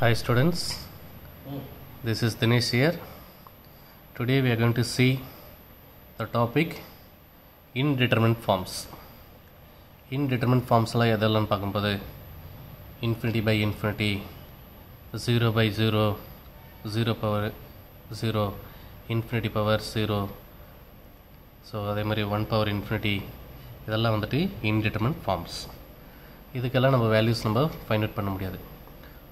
Hi students, this is Dinesh here. Today we are going to see the topic indeterminate forms. Indeterminate forms la edallan paakumbodhu infinity by infinity, 0 by 0, 0 power 0, infinity power 0, so adhe mari 1 power infinity idella vandhattu indeterminate forms. இதுக்கெல்லாம் நம்ம values நம்ம find out பண்ண முடியாது.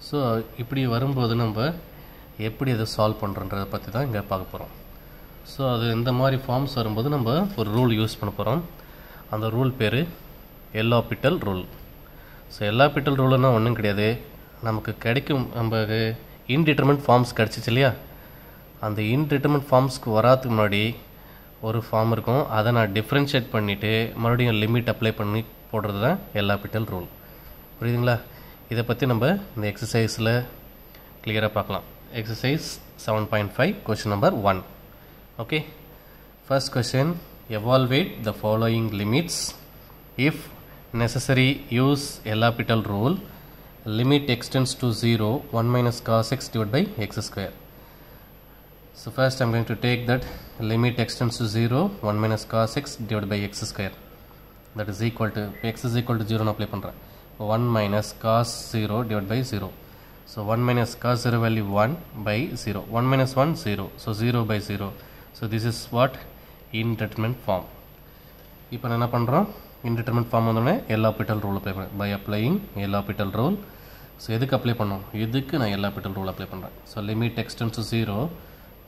So இப்படி வரும்போது நம்ம எப்படி அதை சால்வ் பண்ணுறன்றதை பற்றி தான் இங்கே பார்க்க போகிறோம். ஸோ அது இந்த மாதிரி ஃபார்ம்ஸ் வரும்போது நம்ம ஒரு ரூல் யூஸ் பண்ண போகிறோம். அந்த ரூல் பேர் எல்ஹாபிட்டல் ரூல். ஸோ எல்ஹாபிட்டல் ரூல்னால் ஒன்றும் கிடையாது, நமக்கு கிடைக்கும் நமக்கு இன்டிட்டர்மினன்ட் ஃபார்ம்ஸ் கிடச்சிச்சு இல்லையா, அந்த இன்டிட்டர்மினன்ட் ஃபார்ம்ஸ்க்கு வராதுக்கு முன்னாடி ஒரு ஃபார்ம் இருக்கும், அதை நான் டிஃப்ரென்ஷியேட் பண்ணிவிட்டு மறுபடியும் லிமிட் அப்ளை பண்ணி போடுறது தான் எல்ஹாபிட்டல் ரூல். புரியுதுங்களா? இதை பற்றி நம்ம இந்த எக்ஸசைஸில் கிளியராக பார்க்கலாம். Exercise 7.5 question number 1. Okay, first question, evaluate the following limits if necessary use L'Hopital rule. limit extends to 0 1 minus cos x divided by x square. So first I am going to take that limit extends to 0 1 minus cos x divided by x square, that is equal to x is equal to 0 னு apply பண்ணுறேன். 1 minus cos 0 divided by 0. So 1 minus cos 0 value 1 by 0. 1 minus 1 0. So 0 by 0. So this is what? Indeterminate form. இப்போ நான் என்ன பண்ணுறோம், indeterminate form வந்தோடனே L'Hopital rule apply பண்ணுறேன். By applying L'Hopital rule. So எதுக்கு apply பண்ணோம், இதுக்கு நான் எல்ஹாபிட்டல் ரூல் அப்ளை பண்ணுறேன். So limit extends to 0,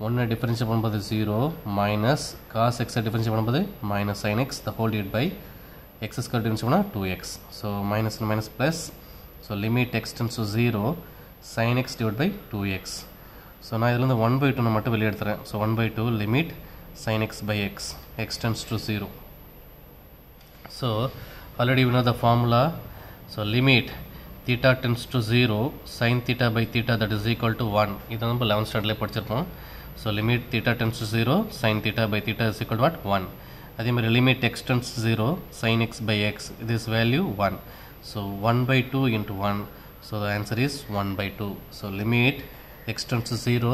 1 differentiate பண்ணும்போது 0 மைனஸ் காஸ் எக்ஸை டிஃபரன்ஷியேட் பண்ணும்போது minus sine x the whole divide by x square divided by 2x. So minus and minus plus. So limit x tends to 0 sin x divided by 2x. So நான் இதிலிருந்து 1 by 2 நான் மட்டும் வெளியே எடுத்துறேன். So 1 by 2 limit sin x by x tends to 0. So already we know the formula. So limit theta tends to 0 sin theta by theta, that is equal to 1. இது நம்ம 11th standardல படிச்சிருப்போம். So limit theta tends to 0 sin theta by theta is equal to what? 1. அதே மாதிரி limit x tends to 0 sin x by x, this value 1. So 1 by 2 into 1, so the answer is 1 by 2. So limit x tends to 0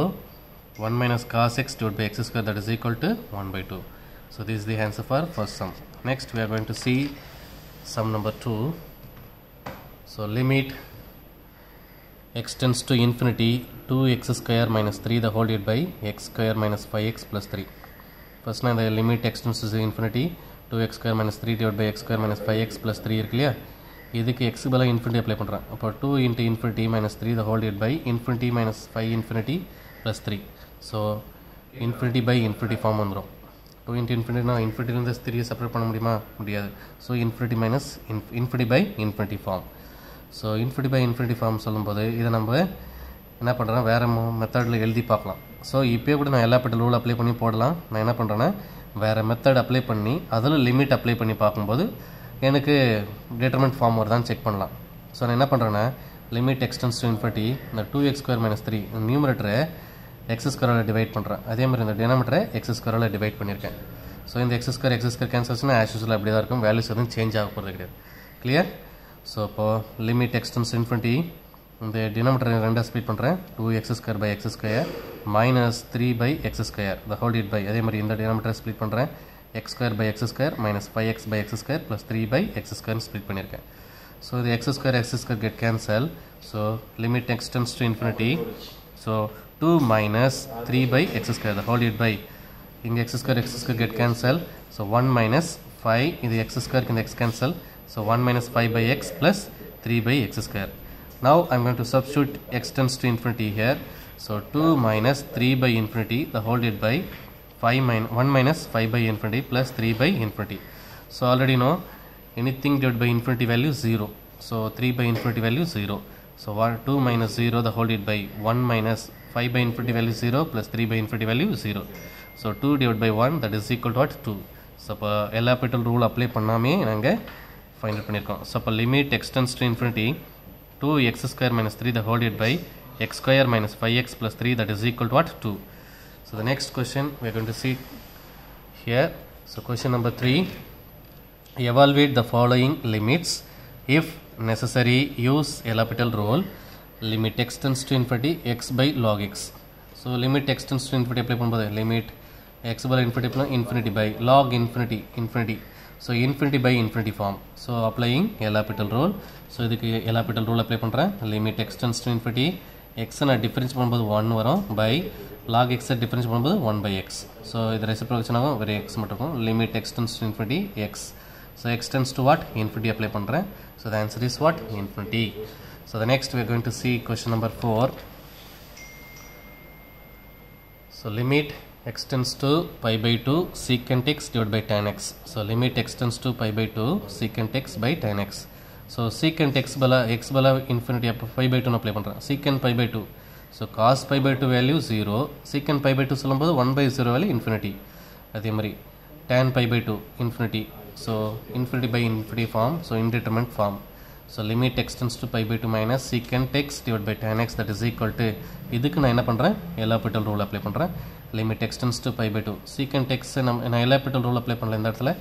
1 minus cos x divided by x square, that is equal to 1 by 2. So this is the answer for first sum. Next we are going to see sum number 2. So limit x tends to infinity 2x square minus 3 the whole divided by x square minus 5x plus 3. First நான் இந்த limit x tends to infinity 2x square minus 3 divided by x square minus 5x plus 3 இருக்கு இல்லையா, இதுக்கு x பதிலாக infinity apply பண்ணுறேன். அப்போ 2 into infinity minus 3 the whole divided by infinity minus 5 infinity plus 3. So infinity by infinity form வந்துடும். 2 into infinity நான் infinity 3 separate பண்ண முடியுமா, முடியாது. So infinity minus infinity by infinity form. So infinity by infinity form சொல்லும்போது இதை நம்ம என்ன பண்ணுறேன், வேறு மெத்தடில் எழுதி பார்க்கலாம். ஸோ இப்போயே கூட நான் எல்ஹாபிட்டல் ரூல் அப்ளை பண்ணி போடலாம். நான் என்ன பண்ணுறேன்னா வேறு மெத்தட் அப்ளை பண்ணி அதில் லிமிட் அப்ளை பண்ணி பார்க்கும்போது எனக்கு டிட்டர்மினன்ட் ஃபார்ம் வருதான்னு செக் பண்ணலாம். ஸோ நான் என்ன பண்ணுறேன்னா லிமிட் எக்ஸ்டென்ஸ் டு இன்ஃபினிட்டி இந்த 2x ஸ்கொயர் மைனஸ் 3 நியூமரேட்டரை எக்ஸ் ஸ்கொயரால் டிவைட் பண்ணுறேன். அதே மாதிரி இந்த டினாமினேட்டரை எக்ஸ் ஸ்கொயரால் டிவைட் பண்ணியிருக்கேன். ஸோ இந்த எக்ஸ் ஸ்கொயர் கேன்சல்ஸ்னா ஆஸ் யூசுவல் அப்படி தான் இருக்கும், வேல்யூஸ் எதுவும் சேஞ்ச் ஆக போகிறது கிடையாது. கிளியர்? ஸோ இப்போது லிமிட் எக்ஸ்டென்ஸ் இன்ஃபினிட்டி இந்த டினாமினேட்டரை ரெண்டாக ஸ்ப்ளிட் பண்ணுறேன். 2x ஸ்கொயர் by x square minus 3 by x square the whole divide by, அதே மாதிரி இந்த டினாமினேட்டரை ஸ்ப்ளிட் பண்ணுறேன். X square by x square minus 5x by x square plus 3 by x ஸ்கொயர்னு ஸ்ப்ளிட் பண்ணியிருக்கேன். ஸோ இது x square get cancel. So limit extends to infinity, so 2 minus 3 by x square the whole divide by, இங்கே x square get cancel. So 1 minus 5, இது x ஸ்கொயருக்கு இந்த x cancel. So 1 minus 5 by x plus 3 by x square. Now I am going to substitute x tends to infinity here. So 2 minus 3 by infinity the whole divided by 1 minus 5 by infinity plus 3 by infinity. So already know anything divided by infinity value 0. So 3 by infinity value 0. So 2 minus 0 the whole divided by 1 minus 5 by infinity value 0 plus 3 by infinity value 0. So 2 divided by 1, that is equal to what? 2. So இப்போ எல்ஹாபிட்டல் rule apply பண்ணாமே நாங்கள் find out பண்ணியிருக்கோம். So இப்போ limit extends to infinity 2x square minus 3 the whole divided by x square minus 5x plus 3, that is equal to what? 2. So the next question we are going to see here. So question number 3, evaluate the following limits if necessary use L'Hopital rule. limit x tends to infinity x by log x. So limit x tends to infinity apply பண்ணும்போது limit x by infinity by log infinity. So infinity by infinity form. So applying L'Hopital rule. So இதுக்கு L'Hopital rule apply பண்ணுறேன். Limit x tends to infinity x நான் difference பண்ணும்போது 1 வரும் by log x difference பண்ணும்போது 1 by x. So இது reciprocation ஆகும் வெறும் x மட்டும் இருக்கும். Limit x tends to infinity x. So x tends to what? Infinity apply பண்ணுறேன். So the answer is what? Infinity. So the next we are going to see question number 4. So limit x tends to pi by 2 secant x divided by tan x. So limit x tends to pi by 2 secant x by tan x. So secant x bala infinity pi by 2 apply பண்றேன். Secant pi by 2. So cos pi by 2 value 0. Secant pi by 2 சொல்லும்போது 1 by 0 value infinity. அதே மாதிரி tan pi by 2 infinity. So infinity by infinity form. So indeterminate form. So limit x tends to pi by 2 minus secant x divided by tan x that is equal to இதுக்கு நான் என்ன பண்றேன் L'Hopital rule apply பண்றேன் limit x tends to pi by 2 secant x நான் L'Hopital rule apply பண்ணல இந்த இடத்துல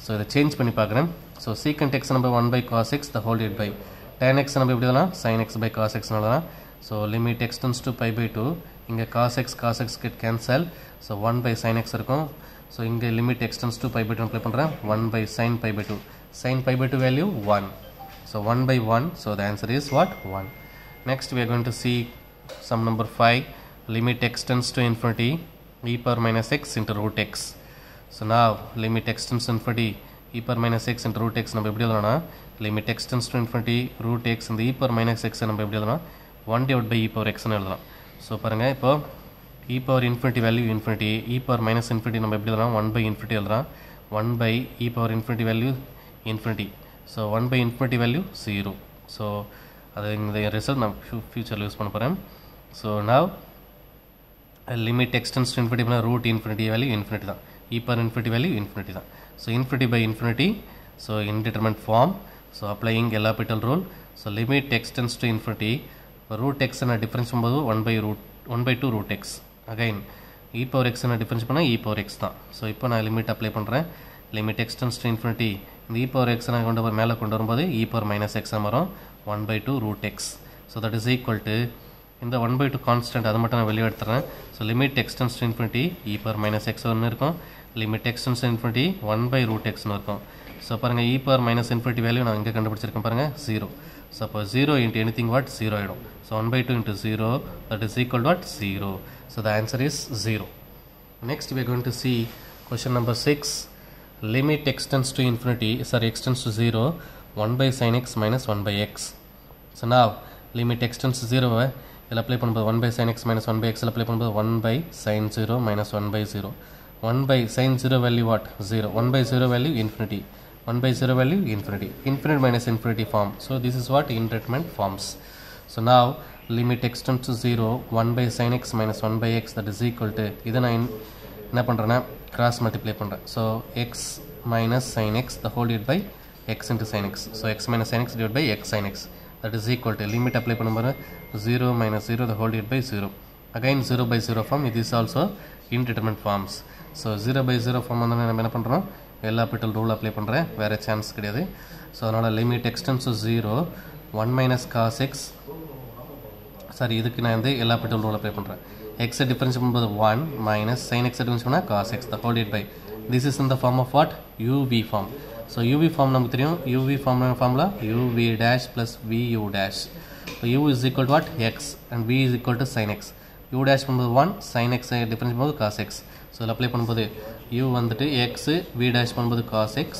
so இத சேஞ்ச் பண்ணி பார்க்கறேன் so secant x நம்ம 1 by cos x the whole divided by tan x நம்ம எப்படி எழுதலாம் sin x by cos x எழுதலாம் so limit x tends to pi by 2 இங்க cos x get cancel so 1 by sin x இருக்கும் so இங்க limit x tends to pi by 2 apply பண்றேன் 1 by sin pi by 2 sin pi by 2 value 1. So 1 by 1. So the answer is what? 1. Next we are going to see sum number 5. Limit x tends to infinity e power minus x into root x. So now limit x tends to infinity e power minus x into root x நம்ம எப்படி எழுதலாம்னா limit x tends to infinity root x into e power minus x நம்ம எப்படி எழுதலாம் 1 divided by e power x னு எழுதலாம். So பாருங்க இப்போ e power infinity value infinity e power minus infinity நம்ம எப்படி எழுதலாம் 1 by infinity எழுதலாம் 1 by e power infinity value infinity. So 1 by infinity value 0. So the result now future use பண்ண போறேன். So now limit x tends to infinity root infinity value infinity தான். E power infinity value infinity தான். So infinity by infinity. So indeterminate form. So applying L'Hopital rule. So limit x tends to infinity root x na difference பண்ணும்போது 1 by 2 root x. Again e power x na difference பண்ணா e power x தான். So இப்போ நான் limit apply பண்றேன். Limit x tends to infinity இந்த e power x நான் கொண்டு மேல கொண்டு வரும்போது e power minus x வரும் 1 by 2 root x. So that is equal to இந்த 1 by 2 constant அது மட்டும் நான் வெளிய எடுத்துறேன். So limit x tends to infinity e power minus x னு இருக்கும். Limit x tends to infinity 1 by root x னு இருக்கும். So பாருங்க e power minus infinity value நான் இங்க கண்டுபிடிச்சிருக்கேன் பாருங்க 0. So அப்போ 0 into anything what 0 ஆயிடும். So 1 by 2 into 0 that is equal to what 0. So the answer is 0. Next we are going to see question number 6. Limit x tends to infinity x tends to 0 1 by sin x minus 1 by x. So now limit x tends to 0 இதில் apply பண்ணும்போது 1 by sin x minus 1 by x apply பண்ணும்போது 1 by sin 0 minus 1 by 0 1 by sin 0 value what 0 1 by 0 value infinity 1 by 0 value infinity infinite minus infinity form. So this is what indeterminate forms. So now limit x tends to 0 1 by sin x minus 1 by x that is equal to இதை நான் என்ன பண்ணுறேன்னா cross multiply பண்ணுறேன். So x minus sin x the whole divided by x into sin x. So x minus sin x divided by x sin x that is equal to limit apply பண்ணும்போது 0 minus 0 the whole divided by 0. Again 0 by 0 form it is also indeterminate forms. So 0 by 0 form வந்து நம்ம என்ன பண்ணுறோம் L'Hopital rule apply பண்ணுறேன் வேறு chance கிடையாது. So அதனால் limit x tends to 0 1 minus cos x sorry இதுக்கு நான் வந்து L'Hopital rule apply பண்ணுறேன் x difference பண்ணும்போது 1 minus sin x difference பண்ணால் cos x the whole divided by this is in the form of what uv form. So uv form நமக்கு தெரியும் uv form formula uv dash plus vu dash. So u is equal to what x and v is equal to sin x. u dash பண்ணும்போது 1 sin x difference பண்ணும்போது cos x. So இதில் apply பண்ணும்போது u வந்துட்டு x v dash பண்ணும்போது cos x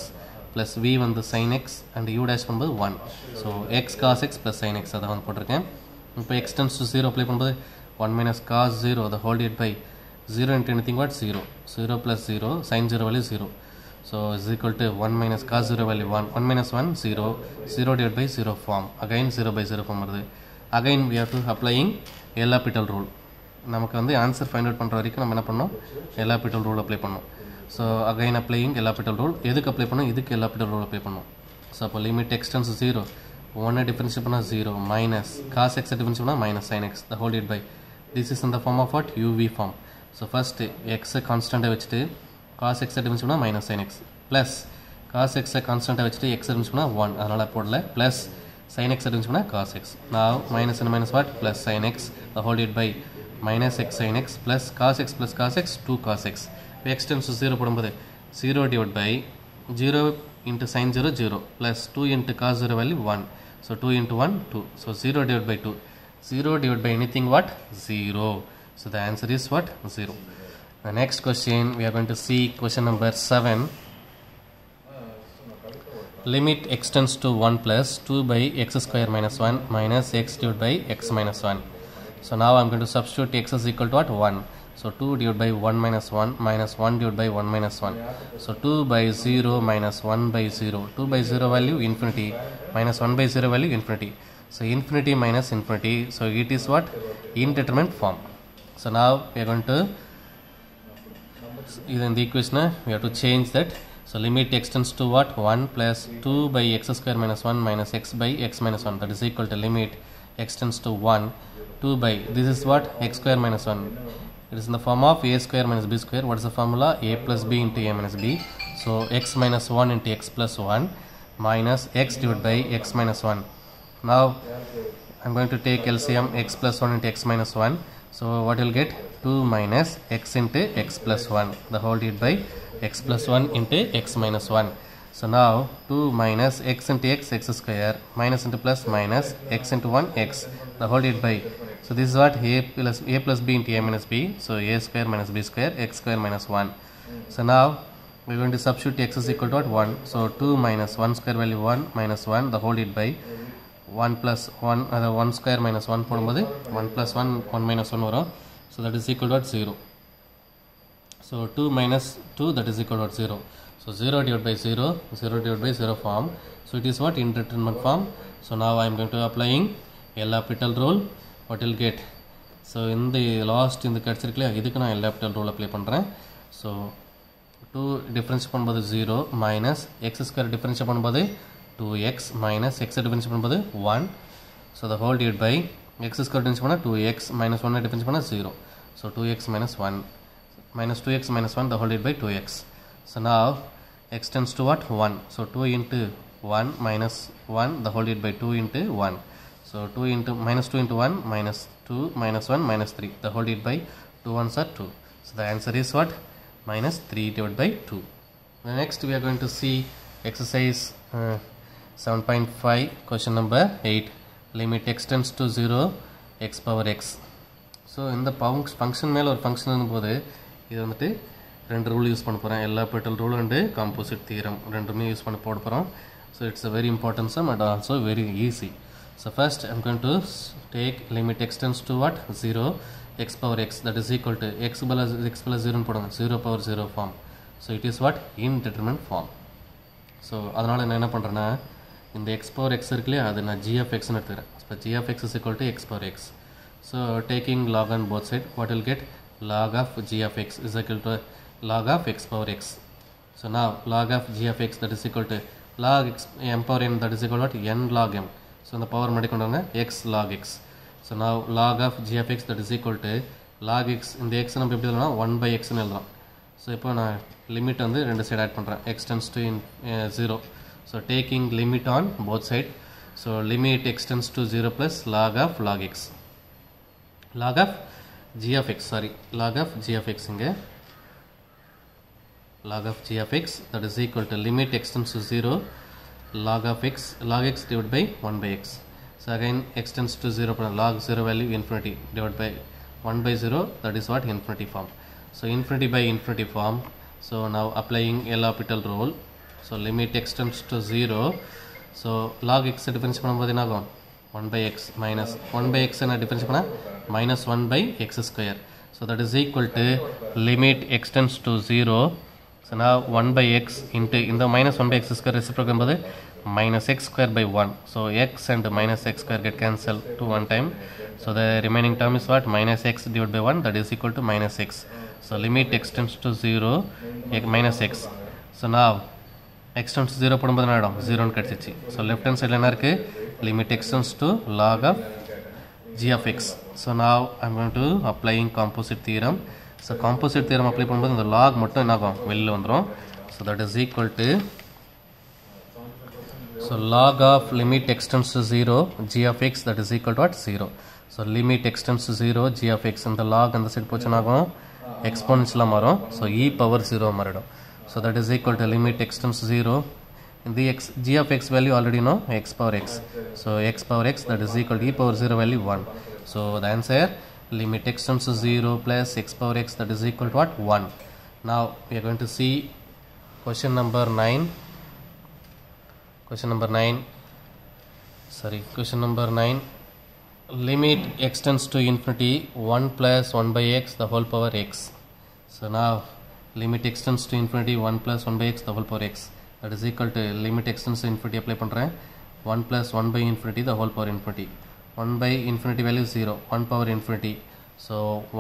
plus v வந்து sin x and u dash பண்ணும்போது 1. So x cos x plus sin x அதை வந்து போட்டிருக்கேன். இப்போ x tends to 0 அப்ளை பண்ணும்போது 1 minus cos 0 the whole divided by 0 into anything what 0 0 plus 0 sin 0 value 0. So is equal to 1 minus cos 0 value 1 1 minus 1 0 0 divided by 0 form again 0 by 0 form வருது. Again we have to applying L'Hopital rule. நமக்கு வந்து answer find out பண்ணுற வரைக்கும் நம்ம என்ன பண்ணோம் L'Hopital rule apply பண்ணோம். So again applying L'Hopital rule எதுக்கு அப்ளை பண்ணோம் இதுக்கு L'Hopital rule அப்ளை பண்ணோம். ஸோ அப்போ limit x tends to 0 1 differentiate பண்ணால் 0 மைனஸ் cos x டிஃபரன்ஷியேட் பண்ணால் minus sin x the whole divided by this is in the form of what uv form. So first x constant வச்சுட்டு cos x differentiate பண்ணால் minus sin x plus cos x constant வச்சுட்டு x differentiate பண்ணால் 1 அதனால் போடல plus sin x cos x. Now minus and minus what? Plus sin x, the whole divided by minus x sin x plus cos x 2 cos x. If x tends to 0 போடும்போது 0 divided by 0 into sin 0 0 plus 2 into cos 0 value 1. So 2 into 1 2. So 0 divided by 2. 0 divided by anything what? 0. So the answer is what? 0. The next question we are going to see question number 7. Limit x tends to 1 plus 2 by x square minus 1 minus x divided by x minus 1. So now I am going to substitute x is equal to what? 1. So 2 divided by 1 minus 1 minus 1 divided by 1 minus 1. So 2 by 0 minus 1 by 0. 2 by 0 value infinity minus 1 by 0 value infinity. So infinity minus infinity. So it is what? Indeterminate form. So now we are going to, in the equation we have to change that. So limit x tends to what? 1 plus 2 by x square minus 1 minus x by x minus 1. That is equal to limit x tends to 1. 2 by, this is what? X square minus 1. It is in the form of a square minus b square. What is the formula? A plus b into a minus b. So x minus 1 into x plus 1 minus x divided by x minus 1. Now I am going to take LCM x plus 1 into x minus 1. So what you will get? 2 minus x into x plus 1. The whole divided by x plus 1 into x minus 1. So now 2 minus x into x square minus into plus minus x into 1 x. The whole divided by, so this is what? A plus b into a minus b. So a square minus b square x square minus 1. So now we are going to substitute x is equal to what? 1. So 2 minus 1 square value 1 minus 1. The whole divided by 1 plus 1, 1 square minus 1 போடும்போது 1 plus 1 1 minus 1 வரும். So that is equal to what? 0. So 2 minus 2, that is equal to what? 0. So 0 divided by 0, 0 divided by 0 form. So it is what? Indeterminate form. So now I am going to applying L'Hopital rule. What will get? So in the last in the கட்சிருக்கல இதுக்கு நான் L'Hopital rule apply பண்றேன். So 2 differentiate பண்ணும்போது 0 minus x square differentiate பண்ணும்போது 2x minus x differentiate பண்ணும்போது 1. So the whole divided by x square differentiate பண்ணா 2x minus 1 differentiate பண்ணா 0. So 2x minus 1 minus 2x minus 1 the whole divided by 2x. So now x tends to what? 1. So 2 into 1 minus 1 the whole divided by 2 into 1. So 2 into minus 2 into 1 minus 2 minus 1 minus 3. The whole divided by 2 ones are 2. So the answer is what? Minus 3 divided by 2. The next we are going to see exercise 7.5 question number 8. Limit x tends to 0 x power x. So in the function மேல ஒரு function இருக்கும்போது இது வந்துட்டு ரெண்டு rule use பண்ண போறேன். L'Hopital rule and composite theorem ரெண்டுமே use பண்ண போறோம். So it's a very important sum and also very easy. So first I am going to take limit x tends to what? 0 x power x, that is equal to x plus 0 போடுங்க 0 power 0 form. So it is what? Indeterminate form. So அதனால நான் என்ன பண்றேன்னா இந்த x power x இருக்குல்லையா அது நான் g of x ன்னு எடுத்துக்கிறேன். So g of x is equal to x power x. So taking log on both sides, what will get? Log of g of x is equal to log of x power x. So now log of g of x that is equal to log x m power n, that is equal to what? N log m. So the power மடிக்கொண்டாங்க x log x. So now log of g of x that is equal to log x. இந்த x நம்ம எப்படி எழுதலாம்? 1 by x ன்னு எழுதலாம். So இப்போ நான் limit வந்து ரெண்டு சைடு ஆட் பண்றேன். x tends to 0. So taking limit on both side. So limit x tends to 0 plus log of x. Log of g of x, sorry. Log of g of x இங்க. Log of g of x that is equal to limit x tends to 0 log of x divided by 1 by x. So again x tends to 0 log 0 value infinity divided by 1 by 0, that is what? Infinity form. So infinity by infinity form. So now applying L'Hopital rule. So limit x tends to 0. So log x difference பண்ணும்போது என்ன ஆகும்? 1 by x minus 1 by x என்ன difference பண்ணா minus 1 by x square. So that is equal to limit x tends to 0. So now 1 by x into in the minus 1 by x square reciprocal போது minus x square by 1. So x and minus x square get cancelled to one time. So the remaining term is what? Minus x divided by 1, that is equal to minus x. So limit x tends to 0 minus x. So now x tends to 0 போடும்போது என்ன ஆகும்? 0 ன்னு கிடைச்சிச்சு. So left hand side என்ன இருக்கு? Limit x tends to log of g of x. So now I am going to applying composite theorem. So composite theorem apply பண்ணும்போது இந்த log மட்டும் என்ன ஆகும்? வெளில வந்துரும். So that is equal to, so So log of limit extends to 0 g of x that is equal to what? 0. So limit extends to 0 g of x and the log and the side pochanago exponential maro. So e power 0 marido. So that is equal to limit extends to 0. In the g of x value already know x power x. So x power x that is equal to e power 0 value 1. So the answer limit extends to 0 plus x power x that is equal to what? 1. Now we are going to see question number 9. Question number 9. Limit extends to infinity 1 plus 1 by x the whole power x. So now limit extends to infinity 1 plus 1 by x the whole power x. That is equal to limit extends to infinity apply பண்றேன் 1 plus 1 by infinity the whole power infinity. 1 by infinity value 0, 1 power infinity. So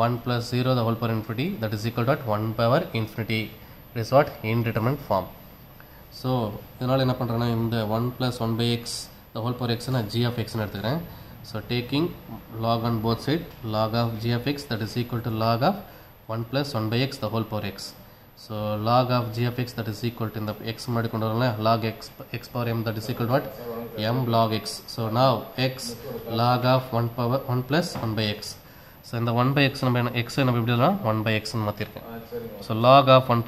1 plus 0 the whole power infinity that is equal to what? 1 power infinity. It is what? Indeterminate form. So இதனால என்ன பண்றேன்னா இந்த 1 plus 1 by x the whole power x னா g of x னு எடுத்துக்கிறேன். So taking log on both side, log of g of x that is equal to log of 1 plus 1 by x the whole power x. So log of g of x that is equal to in the x முன்னாடி கொண்டு வரலாம் log x power m that is equal to what? M log x. So now x log of 1 plus 1 by x. So இந்த 1 by x நம்ம x நம்ம எப்படி எழுதலாம் 1 by x னு மாத்திருக்கேன். So log of 1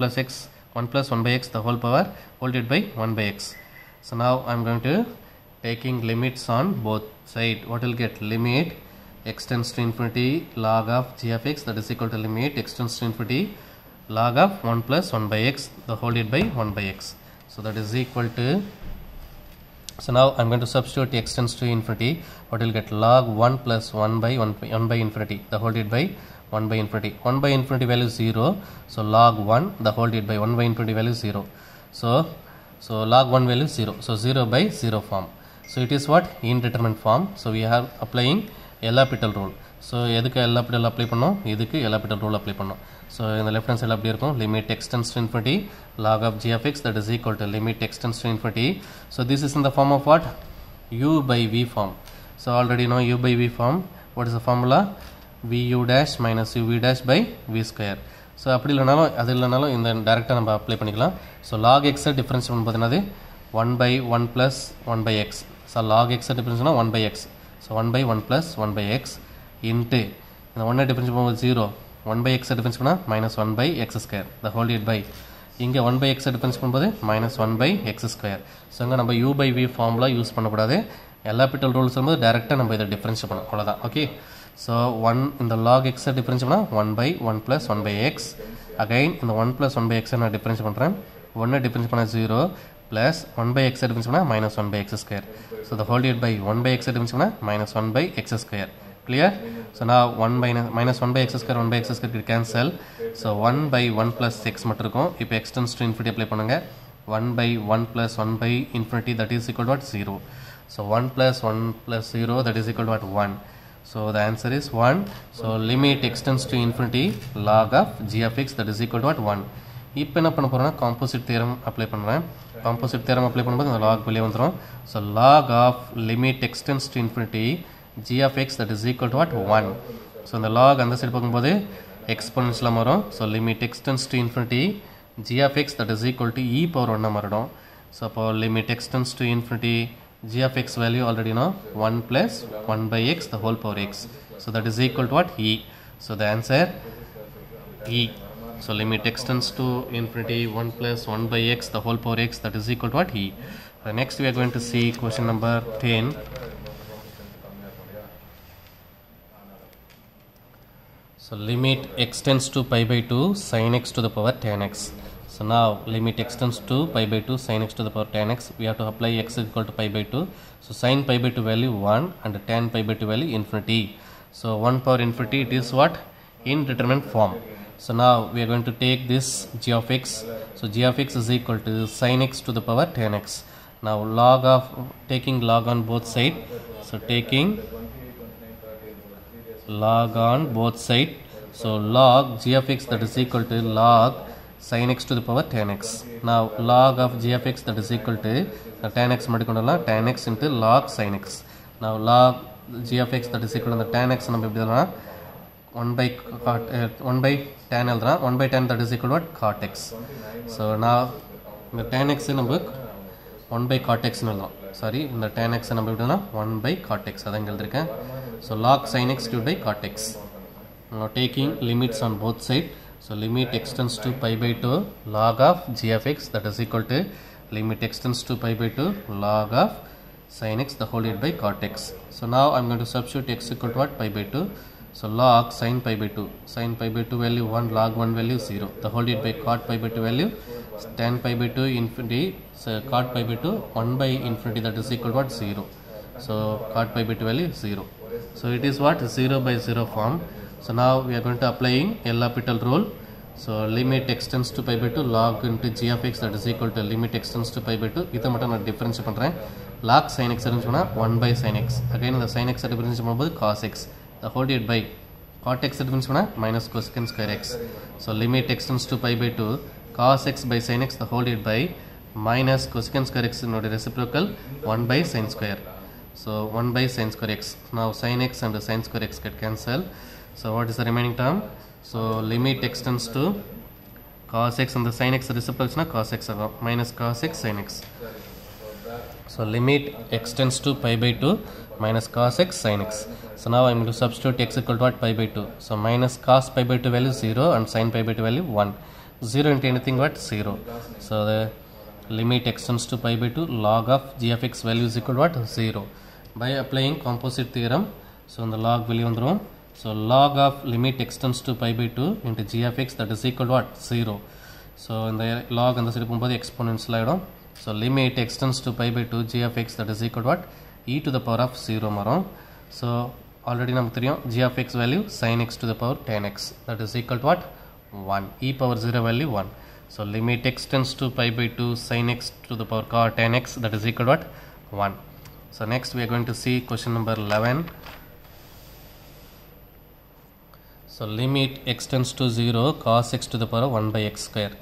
plus 1 by x the whole power whole divided by 1 by x. So now I am going to taking limits on both side. What will get? Limit extends to infinity log of g of x that is equal to limit extends to infinity log of 1 plus 1 by x the whole divided by 1 by x. So that is equal to, so now I am going to substitute x tends to infinity. What will get? Log 1 plus 1 by infinity the whole divided by 1 by infinity. 1 by infinity value 0. So log 1 the whole divided by 1 by infinity value 0. So log 1 value 0. So 0 by 0 form. So it is what? Indeterminate form. So we are applying L'Hopital rule. So எதுக்கு L'Hopital apply பண்ணோம்? இதுக்கு L'Hopital rule apply பண்ணோம். So in the left hand side அப்படி இருக்கும் limit extends to infinity log of g of x that is equal to limit extends to infinity. So this is in the form of what? U by v form. So already know u by v form. What is the formula? vu dash minus uv dash by v square. So அப்படி இல்லனாலும் அது இல்லனாலும் இந்த டைரக்டா நம்ம apply பண்ணிக்கலாம். So log x difference பண்ணும்போது என்னது 1 by 1 plus 1 by x. So log x difference 1 by x. So 1 by 1 plus 1 by x into இந்த 1 டிஃபரன்ஸ் பண்ணும்போது 0. 1 by x டிஃபரன்ஸ் பண்ணா minus 1 by x square the whole divided by இங்க 1 by x difference பண்ணும்போது minus 1 by x square. So இங்க நம்ம u by v formula use பண்ணக்கூடாது. L'Hopital rules வந்து டைரக்டா நம்ம இத டிஃபரன்ஸ் பண்ணனும் அவ்வளவுதான். ஓகே. So 1 இந்த log x டிஃபரன்ஸ் பண்ணா 1 by 1 plus 1 by x. Again இந்த 1 plus 1 by x நான் டிஃபரன்ஸ் பண்றேன். 1 டிஃபரன்ஸ் பண்ணா 0 plus 1 by x டிஃபரன்ஸ் பண்ணா minus 1 by x square. So the whole divided by 1 by x difference பண்ணா minus 1 by x square. Clear? So now 1 minus 1 by x square 1 by x square will cancel. So 1 by 1 plus x மட்டும் இருக்கும். இப்போ x tends to infinity apply பண்ணுங்க. 1 by 1 plus 1 by infinity that is equal to what? 0. So 1 plus 1 plus 0 that is equal to what? 1. So the answer is 1. So limit extends to infinity log of g of x that is equal to what? 1. இப்போ என்ன பண்ண போறோம்னா composite theorem apply பண்றேன். Composite theorem apply பண்ணும்போது அந்த log வெளிய வந்துரும். So log of limit extends to infinity g of x that is equal to what? 1. So இந்த log அந்த சைடு பார்க்கும்போது exponential மாறும். So limit extends to infinity g of x that is equal to e power 1 மாறிடும். So அப்போ limit extends to infinity g of x value already know 1 plus 1 by x the whole power x. So that is equal to what? E. So the answer E. So limit extends to infinity 1 plus 1 by x the whole power x that is equal to what? E. Next we are going to see question number 10. So limit extends to pi by 2 sin x to the power 10x. So now limit extends to pi by 2 sin x to the power 10x. We have to apply x is equal to pi by 2. So sin pi by 2 value 1 and tan pi by 2 value infinity. So 1 power infinity it is what? Indeterminate form. So now we are going to take this g of x. So g of x is equal to sin x to the power 10x. Now log of taking log on both side. So taking log on both side. So log g of x that is equal to log sin x to the power 10x. Now log of g of x that is equal to tan x மடிக்கொண்டலாம் tan x into log sin x. Now log g of x that is equal to tan x நம்ம எப்படி எழுதலாம் 1 by tan எழுதலாம் 1 by tan that is equal to what? Cot x. So now tan x நம்ம 1 by cot x எழுதலாம் sorry இந்த tan x நம்ம எப்படினா 1 by cot x அதான் எழுதிருக்கேன். So log sin x divided by cot x. Now taking limits on both sides. So limit extends to pi by 2 log of g of x, that is equal to limit extends to pi by 2 log of sin x the whole divided by cot x. So now I am going to substitute x equal to what? Pi by 2. So log sin pi by 2. Sin pi by 2 value 1, log 1 value 0. The whole divided by cot pi by 2 value tan pi by 2 infinity. So cot pi by 2 1 by infinity, that is equal to what? 0. So cot pi by 2 value 0. So it is what? 0 by 0 form. So now we are going to applying L'Hopital rule. So limit extends to pi by 2 log into g of x, that is equal to limit extends to pi by 2. இதை மட்டும் நான் difference பண்ணுறேன். log sin x சொன்னா 1 by sin x. Again இந்த sin x difference பண்ணும்போது cos x. The whole divided by cot x difference பண்ணா minus cosecant square x. So limit extends to pi by 2 cos x by sin x the whole divided by minus cosecant square x in reciprocal 1 by sin square. So 1 by sin square x. Now sin x and sin square x get cancelled. So what is the remaining term? So limit extends to cos x and the sin x reciprocal cos x minus cos x sin x. So limit extends to pi by 2 minus cos x sin x. So now I am going to substitute x equal to what? Pi by 2. So minus cos pi by 2 value 0 and sin pi by 2 value 1. 0 into anything what? 0. So the limit extends to pi by 2 log of g of x value is equal to what? 0. By applying composite theorem, so in the log value vandrum. So log of limit extends to pi by 2 into g of x, that is equal to what? 0. So in the log and the side pombodhu exponents la idum. So limit extends to pi by 2 g of x, that is equal to what? E to the power of 0 marum. So already namakku theriyum g of x value sin x to the power tan x, that is equal to what? 1. E power 0 value 1. So limit extends to pi by 2 sin x to the power cot tan x, that is equal to what? 1. So next we are going to see question number 11. So limit extends to 0 cos x to the power 1 by x square.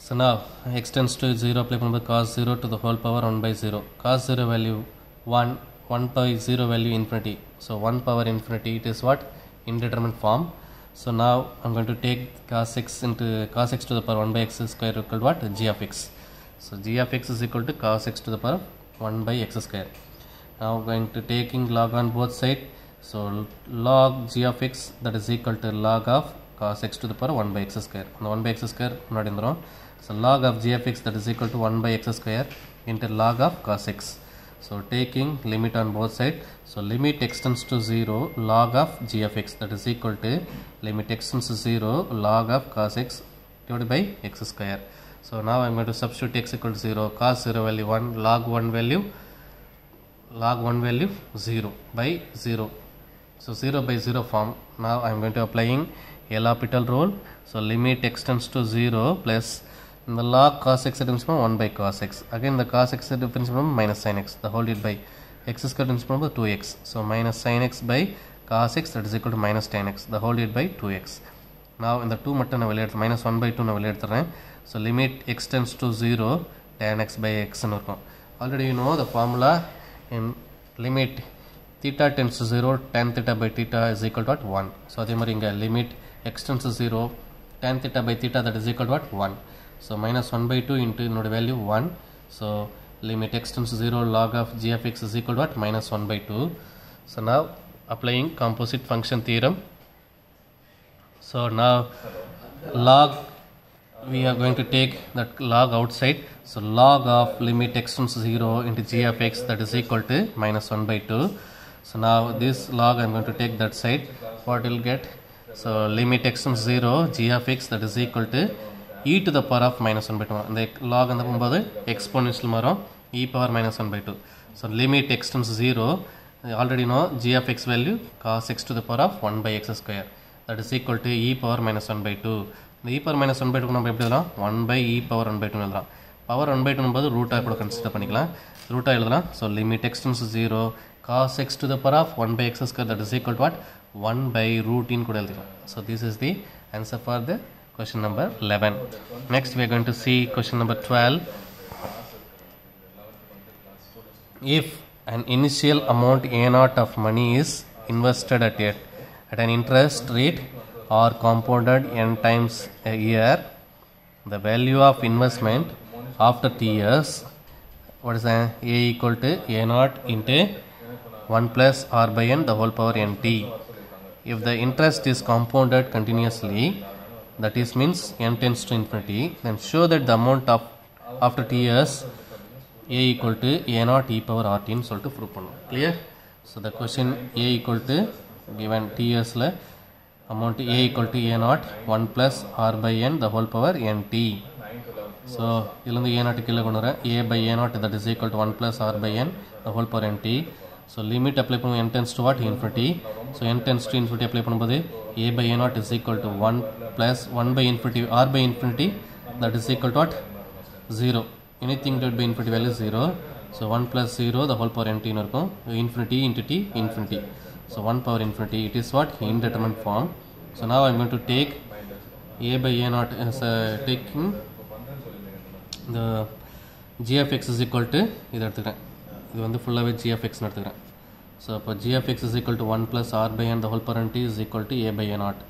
So now extends to 0 apply from cos 0 to the whole power 1 by 0. Cos 0 value 1, 1 by 0 value infinity. So 1 power infinity, it is what? Indeterminate form. So now I am going to take cos x into cos x to the power 1 by x square equal to what? G of x. So g of x is equal to cos x to the power 1 by x square. Now going to taking log on both sides. So log g of x, that is equal to log of cos x to the power 1 by x square. 1 by x square முன்னாடி வந்துரும். So log of g of x, that is equal to 1 by x square into log of cos x. So taking limit on both sides. So limit extends to 0 log of g of x, that is equal to limit extends to 0 log of cos x divided by x square. So now I am going to substitute x equal to 0, cos 0 value 1, log 1 value 0 by 0. So 0 by 0 form. Now I am going to applying L'Hopital rule. So limit extends to 0 plus in the log cos x difference from 1 by cos x. Again the cos x difference from minus sin x. The whole divided by x square difference from 2x. So minus sin x by cos x, that is equal to minus tan x. The whole divided by 2x. Now in the 2 மட்டும் நான் வெளியே எடுத்து minus 1 by 2 நான் வெளியே எடுத்துறேன். So limit extends to 0 tan x by x ன்னு இருக்கும். Already you know the formula in limit theta tends to 0 tan theta by theta is equal to what? 1. So அதே மாதிரி இங்க limit extends to 0 tan theta by theta, that is equal to what? 1. So minus 1 by 2 into என்னோட value 1. So limit extends to 0 log of g of x is equal to what? Minus 1 by 2. So now applying composite function theorem. So now log, we are going to take that log outside. So log of limit extends to 0 into g of x, that is equal to minus 1 by 2. So now this log I am going to take that side. What will get? So limit extends 0 g of x, that is equal to e to the power of minus 1 by 2. And the log and the exponential marom e power minus 1 by 2. So limit extends 0. Already know g of x value cos x to the power of 1 by x square, that is equal to e power minus 1 by 2. The e power minus 1 by 2 நம்ம எப்படி எழுதலாம்? 1 by e power 1 by 2 எழுதலாம். Power 1 by 2 என்பது ரூட்டா கூட consider பண்ணிக்கலாம். ரூட்டா எழுதலாம். So limit extends to 0 cos x to the power of 1 by x square, that is equal to what? 1 by root in கூட எழுதலாம். So this is the answer for the question number 11. Next we are going to see question number 12. If an initial amount A0 of money is invested at an interest rate or compounded n times a year, the value of investment after 3 years what is that? A equal to a naught into 1 plus r by n the whole power nt. If the interest is compounded continuously, that is means n tends to infinity, then show that the amount of after t years a equal to a naught e power rt ன்னு சொல்லிட்டு prove பண்ணணும். Clear? So the question a equal to given t years la amount a equal to a naught 1 plus r by n the whole power nt. So இதிலிருந்து a naught கீழே கொண்டு வரேன். A by a naught that is equal to 1 plus r by n the whole power nt. So limit apply பண்ணும் n tends to what? Infinity. So n tends to infinity apply பண்ணும்போது a by a naught is equal to 1 plus 1 by infinity r by infinity that is equal to what? 0. Anything divided by infinity value is 0. So 1 plus 0 the whole power nt ன்னு இருக்கும். Infinity into t infinity. So 1 power infinity, it is what? Indeterminate form. So now I am going to take a by a naught as taking the g of x is equal to இது எடுத்துக்கிறேன். இது வந்து ஃபுல்லாகவே g of x எடுத்துக்கிறேன். So அப்போ g of x is equal to 1 plus r by n the whole power nt is equal to a by a naught.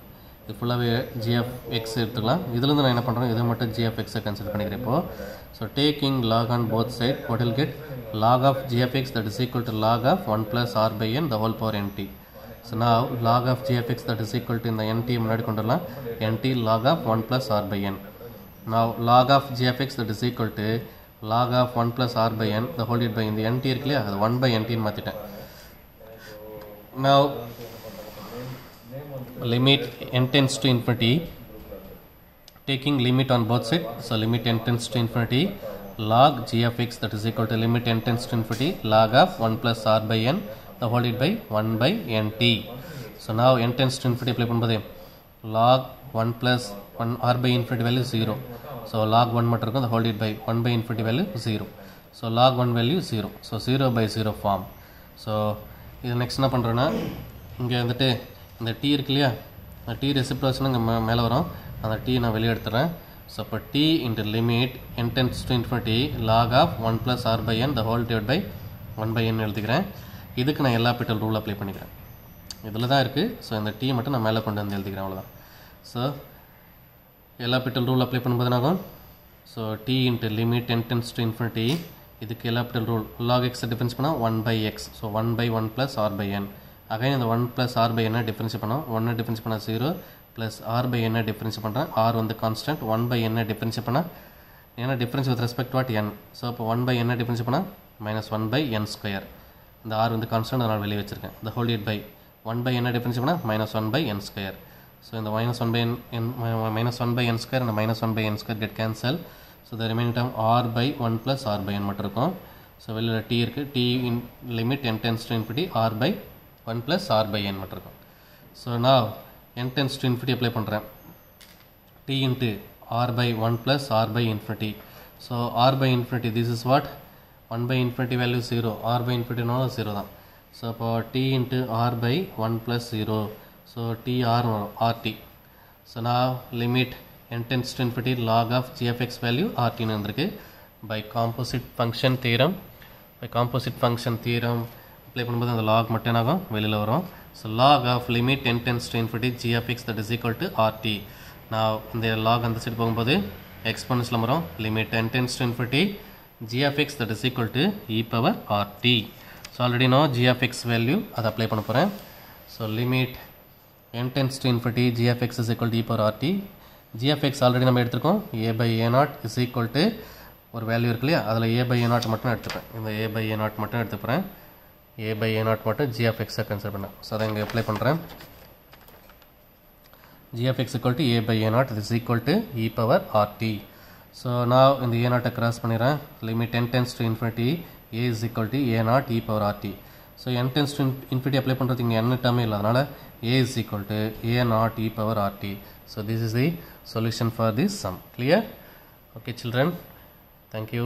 இது ஃபுல்லாகவே g of x எடுத்துக்கலாம். இதுலேருந்து நான் என்ன பண்ணுறேன், இதை மட்டும் g of x கன்சிடர் பண்ணிக்கிறேன் இப்போ. So taking log on both side, what will get? Log of g of x that is equal to log of 1 plus r by n the whole power nt. So now log of g of x that is equal to இந்த nt முன்னாடி கொண்டு வரலாம், nt log of 1 plus r by n. Now log of g of x that is equal to log of 1 plus r by n the whole divided by இந்த nt இருக்கு இல்லையா, அது 1 by nt ன்னு மாற்றிட்டேன். Now limit n tends to infinity, taking limit on both sides. So limit n tends to infinity, log g of x that is equal to limit n tends to infinity log of 1 plus r by n the whole divided by 1 by nt. So now n tends to infinity apply பண்ணும்போது log 1 plus 1 r by infinity value 0. So log 1 மட்டும் இருக்கும், the whole divided by 1 by infinity value 0. So log 1 value 0. So 0 by 0 form. So இது next என்ன பண்ணுறேன்னா, இங்கே வந்துட்டு இந்த t இருக்கு இல்லையா, அந்த t ரெசிப்ரோஷன் இங்கே மேலே வரும், அந்த t நான் வெளியே எடுத்துறேன். ஸோ அப்போ t into limit n tends to infinity log of 1 plus r by n the whole divided by 1 by n எழுதிக்கிறேன். இதுக்கு நான் எல்லா பிட்டல் ரூல் அப்ளை பண்ணிக்கிறேன். இதில் தான் இருக்குது. ஸோ இந்த t மட்டும் நான் மேலே கொண்டு வந்து எழுதிக்கிறேன், அவ்வளோதான். ஸோ எல்லா பிட்டல் ரூல் அப்ளை பண்ணும்போது என்னாகும்? So t into limit n tends to infinity, இதுக்கு எல்லா petal rule log x difference பண்ணால் 1 by x. So 1 by 1 plus r by n. Again இந்த 1 plus r by n difference பண்ணோம், 1 difference பண்ணால் 0 plus r by n difference பண்ணுறேன். r வந்து constant, 1 by n difference பண்ணால் ஏன்னா difference with respect what n. So அப்போ 1 by n difference பண்ணால் minus 1 by n square. இந்த r வந்து கான்ஸ்டன்ட், அதனால் வெளியே வச்சிருக்கேன். the whole divided by 1 by n difference பண்ணால் minus 1 by n square. So இந்த minus 1 by n square and minus 1 by n square get cancel. So the remaining term r by 1 plus r by n மட்டும் இருக்கும். So வெளியில் t இருக்குது, t in limit n tends to infinity r by 1 plus r by n மட்டும் இருக்கும். So நான் n tends to infinity apply பண்ணுறேன், t into r by 1 plus r by infinity. So r by infinity this is what? 1 by infinity value 0, r by infinity no 0 தான். So அப்போ t into r by 1 plus 0. So t r rt. So நான் limit n tends to infinity log of g of x value rt ன்னு வந்திருக்கு. by composite function theorem apply பண்ணும்போது அந்த log மட்டும் என்னாகும், வெளியில் வரும். So log of limit n tends to infinity g of x that is equal to rt. நான் இந்த log அந்த சைடு போகும்போது எக்ஸ்போனன்ஸில் வரும், limit n tends to infinity g of x that is equal to e power rt. So already நான் g of x value அதை apply பண்ண போகிறேன். So limit n tends to infinity g of x is equal to e power rt. g of x already நம்ம எடுத்துருக்கோம், a by a naught is equal to ஒரு value இருக்கு இல்லையா, அதில் a by a naught மட்டும் எடுத்துப்பேன். இந்த a by a naught மட்டும் எடுத்துக்கிறேன், a by a naught மட்டும் g of x கன்சிடர் பண்ணேன். ஸோ அதை இங்கே அப்ளை பண்ணுறேன். g of x equal to a by a naught is equal to e power rt. So நான் இந்த a naught கிராஸ் பண்ணிடுறேன். Limit n tends to infinity a is equal to a naught e power rt. So n tends to infinity apply பண்ணுறது இங்கே n டேர்மே இல்லை, அதனால் a is equal to a naught e power rt. So this is the solution for this sum. Clear? Okay children, thank you.